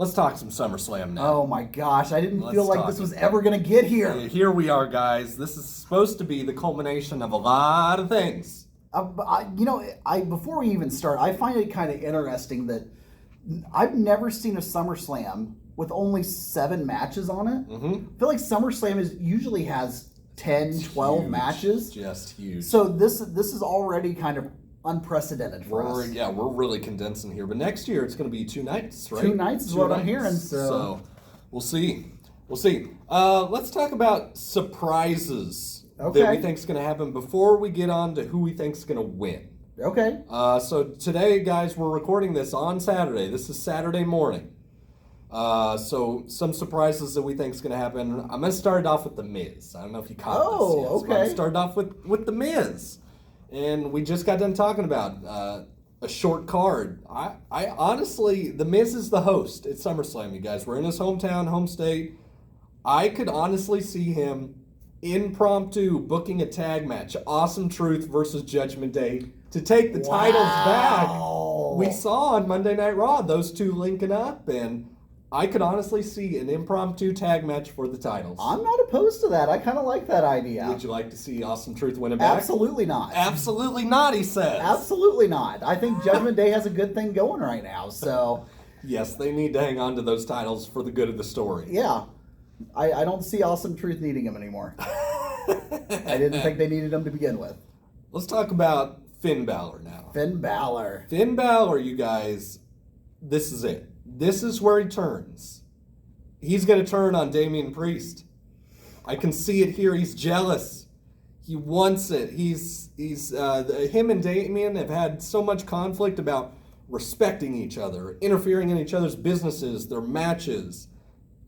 Let's talk some SummerSlam now. Oh my gosh, I didn't Let's feel like talk this was it. ever going to get here. Here we are, guys. This is supposed to be the culmination of a lot of things. Before we even start, I find it kind of interesting that I've never seen a SummerSlam with only 7 matches on it. Mm-hmm. I feel like SummerSlam usually has 10, 12 matches. Just huge. So this is already kind of unprecedented for us. Yeah, we're really condensing here. But next year it's going to be 2 nights, right? 2 nights is what I'm hearing. So we'll see. Let's talk about surprises that we think is going to happen before we get on to who we think is going to win. Okay. So today, guys, we're recording this on Saturday. This is Saturday morning. So some surprises that we think is going to happen. I'm going to start it off with The Miz. I don't know if you caught this yet. Okay. So I'm started off with The Miz. And we just got done talking about a short card. I honestly, The Miz is the host at SummerSlam, you guys. We're in his hometown, home state. I could honestly see him impromptu booking a tag match, Awesome Truth versus Judgment Day, to take the titles back. We saw on Monday Night Raw those two linking up, and I could honestly see an impromptu tag match for the titles. I'm not opposed to that. I kind of like that idea. Would you like to see Awesome Truth win it back? Absolutely not. Absolutely not, he says. Absolutely not. I think Judgment Day has a good thing going right now, so... Yes, they need to hang on to those titles for the good of the story. Yeah. I don't see Awesome Truth needing them anymore. I didn't think they needed them to begin with. Let's talk about Finn Balor now. Finn Balor, you guys, this is it. This is where he turns. He's going to turn on Damian Priest. I can see it here. He's jealous. He wants it. Him and Damian have had so much conflict about respecting each other, interfering in each other's businesses, their matches.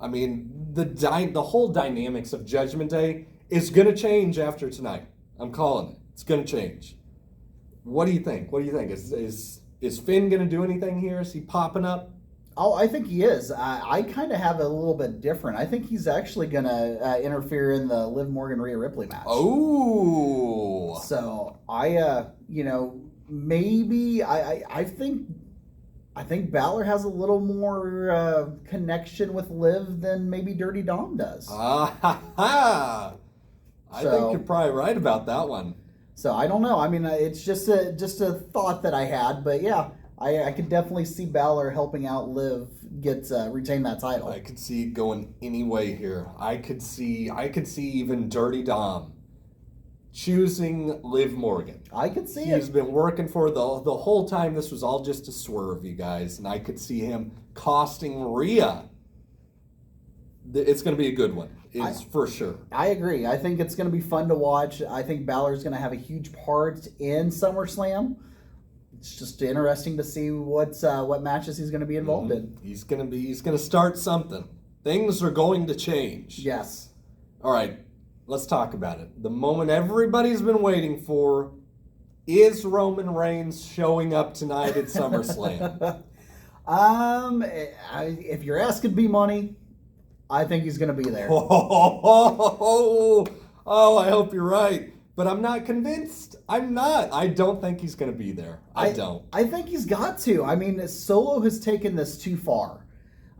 I mean, the whole dynamics of Judgment Day is going to change after tonight. I'm calling it. It's going to change. What do you think? Is Finn going to do anything here? Is he popping up? Oh, I think he is. I kind of have a little bit different. I think he's actually going to interfere in the Liv Morgan-Rhea Ripley match. Oh. So, maybe I think Balor has a little more connection with Liv than maybe Dirty Dom does. I think you're probably right about that one. So I don't know. I mean, it's just a thought that I had, but yeah, I could definitely see Balor helping out Liv retain that title. I could see it going any way here. I could see even Dirty Dom choosing Liv Morgan. I could see He's been working for the whole time. This was all just a swerve, you guys, and I could see him costing Rhea. It's going to be a good one. It's for sure. I agree. I think it's going to be fun to watch. I think Balor's going to have a huge part in SummerSlam. It's just interesting to see what matches he's going to be involved in. He's going to start something. Things are going to change. Yes. All right. Let's talk about it. The moment everybody's been waiting for, is Roman Reigns showing up tonight at SummerSlam? If you're asking me money, I think he's going to be there. Oh, I hope you're right. But I'm not convinced. I'm not. I don't think he's going to be there. I don't. I think he's got to. I mean, Solo has taken this too far.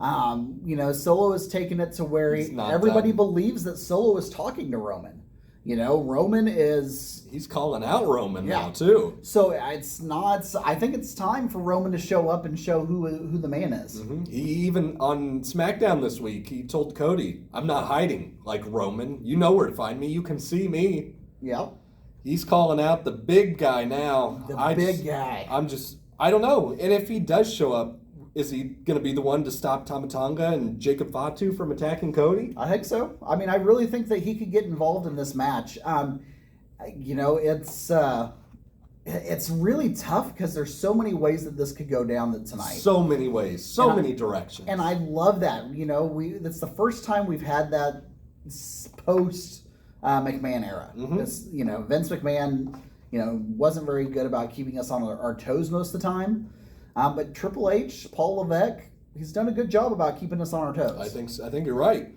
Solo has taken it to where everybody believes that Solo is talking to Roman. Roman is... He's calling out Roman now, too. So it's not... I think it's time for Roman to show up and show who the man is. Mm-hmm. He even, on SmackDown this week, he told Cody, I'm not hiding like Roman. You know where to find me. You can see me. Yep. He's calling out the big guy now. The big guy. I don't know. And if he does show up, is he going to be the one to stop Tama Tonga and Jacob Fatu from attacking Cody? I think so. I mean, I really think that he could get involved in this match. It's really tough because there's so many ways that this could go down tonight. So many ways, many directions. And I love that. That's the first time we've had that post McMahon era. Mm-hmm. Vince McMahon, wasn't very good about keeping us on our toes most of the time. But Triple H, Paul Levesque, he's done a good job about keeping us on our toes. I think you're right.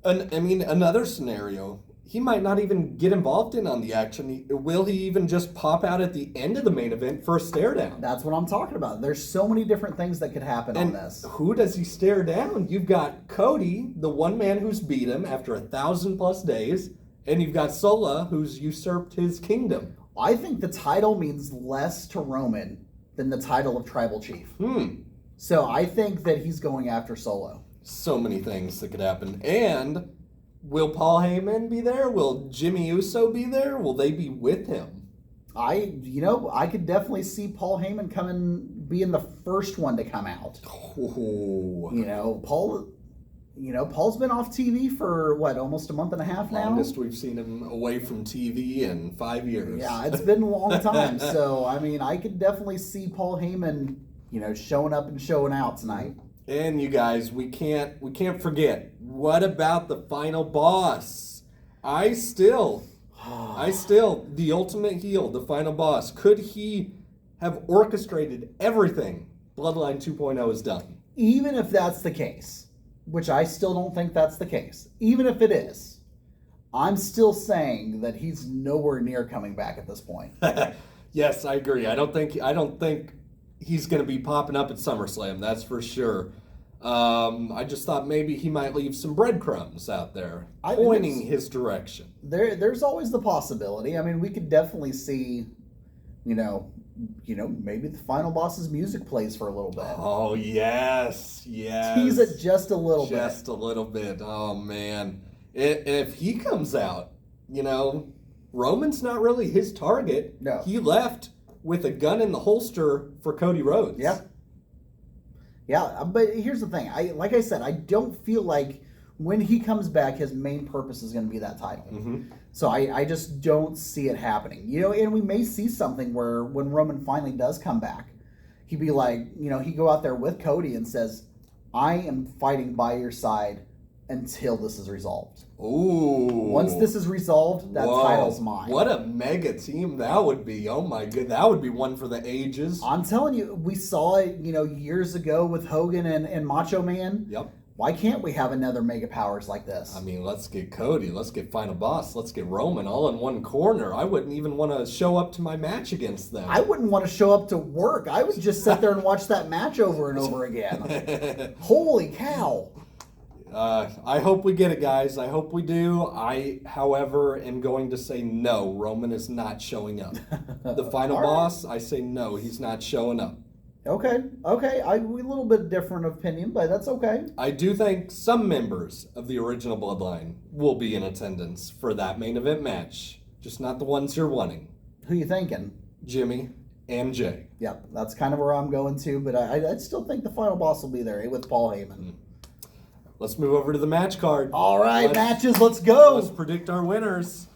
And I mean, another scenario, he might not even get involved in on the action. Will he even just pop out at the end of the main event for a stare down? That's what I'm talking about. There's so many different things that could happen on this. Who does he stare down? You've got Cody, the one man who's beat him after 1,000+ days, and you've got Solo, who's usurped his kingdom. I think the title means less to Roman than the title of Tribal Chief. So I think that he's going after Solo. So many things that could happen. And will Paul Heyman be there? Will Jimmy Uso be there? Will they be with him? I could definitely see Paul Heyman being the first one to come out. Oh. Paul's been off TV for almost a month and a half now. Longest we've seen him away from TV in 5 years. Yeah, it's been a long time. So I could definitely see Paul Heyman, showing up and showing out tonight. And you guys, we can't forget. What about the final boss? I still, the ultimate heel, the final boss. Could he have orchestrated everything Bloodline 2.0 has done? Even if that's the case, which I still don't think that's the case. Even if it is, I'm still saying that he's nowhere near coming back at this point. Yes, I agree. I don't think he's going to be popping up at SummerSlam, that's for sure. I just thought maybe he might leave some breadcrumbs out there, pointing his direction. There's always the possibility. We could definitely see, maybe the final boss's music plays for a little bit. Oh, yes. Tease it just a little bit. Just a little bit. Oh, man. If he comes out, Roman's not really his target. No. He left with a gun in the holster for Cody Rhodes. Yeah. Yeah, but here's the thing. Like I said, I don't feel like when he comes back, his main purpose is going to be that title. Mm-hmm. So I just don't see it happening. And we may see something where when Roman finally does come back, he'd be like, he'd go out there with Cody and says, I am fighting by your side until this is resolved. Ooh. Once this is resolved, that title's mine. What a mega team that would be. Oh my god, that would be one for the ages. I'm telling you, we saw it, years ago with Hogan and Macho Man. Yep. Why can't we have another mega powers like this? Let's get Cody, let's get Final Boss, let's get Roman all in one corner. I wouldn't even want to show up to my match against them. I wouldn't want to show up to work. I would just sit there and watch that match over and over again. Holy cow. I hope we get it, guys. I hope we do. I, however, am going to say no. Roman is not showing up. The final boss, I say no. He's not showing up. Okay. We a little bit different opinion, but that's okay. I do think some members of the original Bloodline will be in attendance for that main event match. Just not the ones you're wanting. Who you thinking? Jimmy and Jay. Yep, that's kind of where I'm going to, but I still think the final boss will be there with Paul Heyman. Let's move over to the match card. All right, matches, let's go. Let's predict our winners.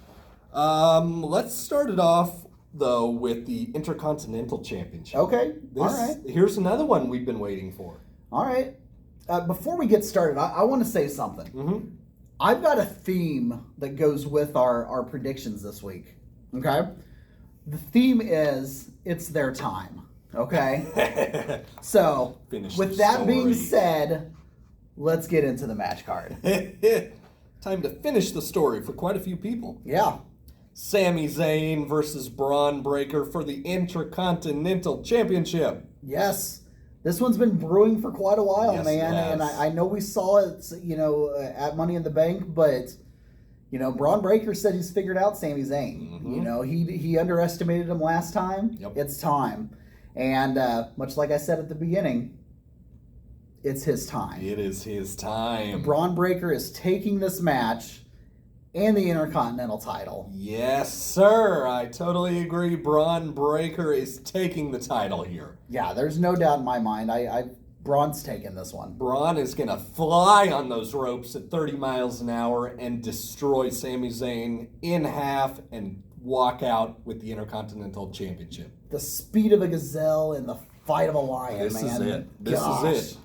Let's start it off, though, with the Intercontinental Championship. Okay, all right. Here's another one we've been waiting for. All right. Before we get started, I want to say something. Mm-hmm. I've got a theme that goes with our predictions this week, okay? The theme is, it's their time, okay? So, with that being said, let's get into the match card. Time to finish the story for quite a few people. Yeah. Sami Zayn versus Braun Breaker for the Intercontinental Championship. Yes. This one's been brewing for quite a while, yes, man. And I know we saw it, at Money in the Bank, but, Braun Breaker said he's figured out Sami Zayn. Mm-hmm. He underestimated him last time. Yep. It's time. And much like I said at the beginning, it's his time. It is his time. Braun Breaker is taking this match and the Intercontinental title. Yes, sir. I totally agree. Braun Breaker is taking the title here. Yeah, there's no doubt in my mind. Braun's taking this one. Braun is going to fly on those ropes at 30 miles an hour and destroy Sami Zayn in half and walk out with the Intercontinental Championship. The speed of a gazelle and the fight of a lion, This man. is it. This is it.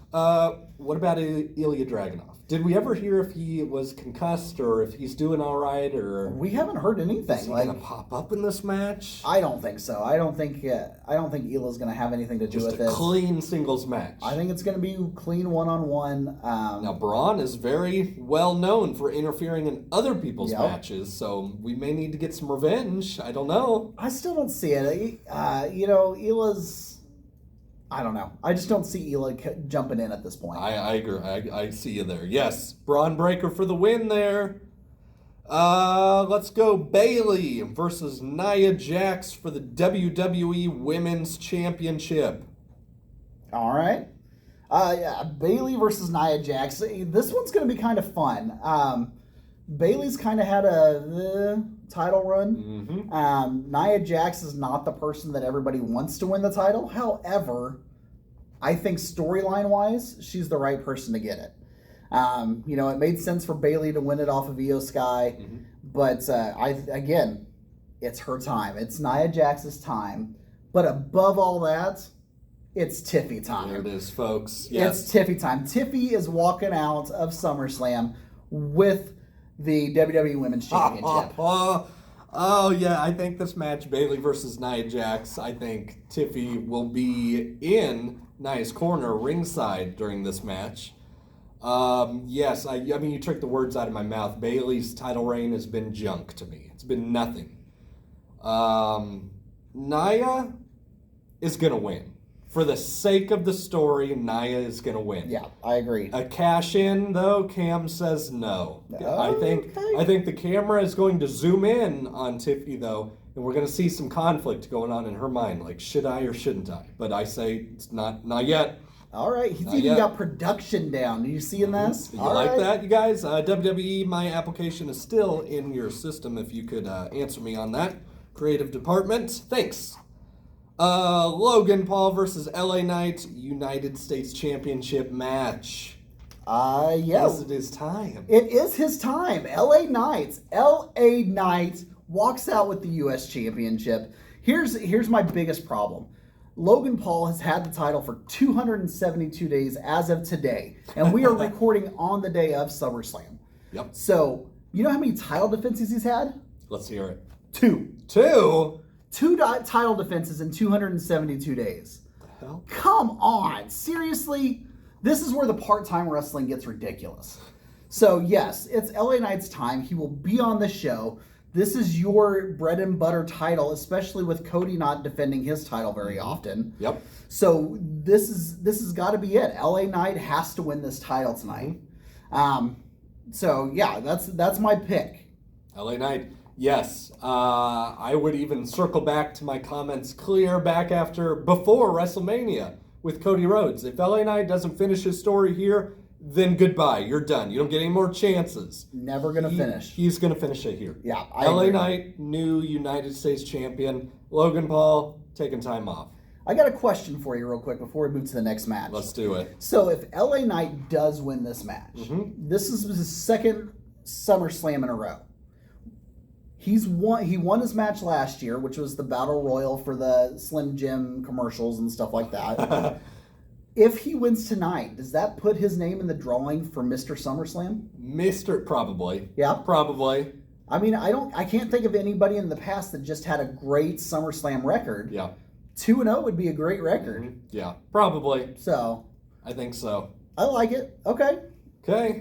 what about Ilya Dragunov? Did we ever hear if he was concussed or if he's doing all right? Or we haven't heard anything. Is he gonna pop up in this match? I don't think so. I don't think Ilya's gonna have anything to do with this. Just a clean singles match. I think it's gonna be clean one-on-one. Now Braun is very well known for interfering in other people's matches, so we may need to get some revenge. I don't know. I still don't see it. Ilya's. I don't know. I just don't see Ilya jumping in at this point. I agree. I see you there. Yes. Braun Breaker for the win there. Let's go Bayley versus Nia Jax for the WWE Women's Championship. All right. Bayley versus Nia Jax. This one's going to be kind of fun. Bayley's kind of had a title run. Mm-hmm. Nia Jax is not the person that everybody wants to win the title. However, I think storyline-wise, she's the right person to get it. It made sense for Bayley to win it off of Io Sky, but again, it's her time. It's Nia Jax's time. But above all that, it's Tiffy time. There it is, folks. Yes. It's Tiffy time. Tiffy is walking out of SummerSlam with the WWE Women's Championship. Oh, yeah, I think this match, Bayley versus Nia Jax, I think Tiffy will be in Nia's corner ringside during this match. Yes, I mean, you took the words out of my mouth. Bayley's title reign has been junk to me. It's been nothing. Nia is going to win. For the sake of the story, Nia is going to win. Yeah, I agree. A cash-in, though, Cam says no. I think the camera is going to zoom in on Tiffy, though, and we're going to see some conflict going on in her mind, like, should I or shouldn't I? But I say it's not yet. All right, he's even got production down. Are you seeing this? You like that, you guys? WWE, my application is still in your system. If you could answer me on that, creative department. Thanks. Logan Paul versus LA Knight United States Championship match. Yes. It is time. It is his time. LA Knight walks out with the U.S. Championship. Here's my biggest problem. Logan Paul has had the title for 272 days as of today, and we are recording on the day of SummerSlam. Yep. So, you know how many title defenses he's had? Let's hear it. 2. 2? 2 title defenses in 272 days. The hell? Come on. Seriously? This is where the part-time wrestling gets ridiculous. So, yes, it's LA Knight's time. He will be on the show. This is your bread and butter title, especially with Cody not defending his title very often. Yep. So, this has got to be it. LA Knight has to win this title tonight. That's my pick. LA Knight. Yes, I would even circle back to my comments before WrestleMania with Cody Rhodes. If LA Knight doesn't finish his story here, then goodbye. You're done. You don't get any more chances. Never going to finish. He's going to finish it here. Yeah, LA Knight, new United States champion. Logan Paul, taking time off. I got a question for you real quick before we move to the next match. Let's do it. So if LA Knight does win this match, this is his second SummerSlam in a row. He won his match last year, which was the Battle Royal for the Slim Jim commercials and stuff like that. If he wins tonight, does that put his name in the drawing for Mr. SummerSlam? Probably. Yeah. Probably. I mean, I can't think of anybody in the past that just had a great SummerSlam record. Yeah. 2-0 would be a great record. Yeah, probably. So. I think so. I like it. Okay. Okay.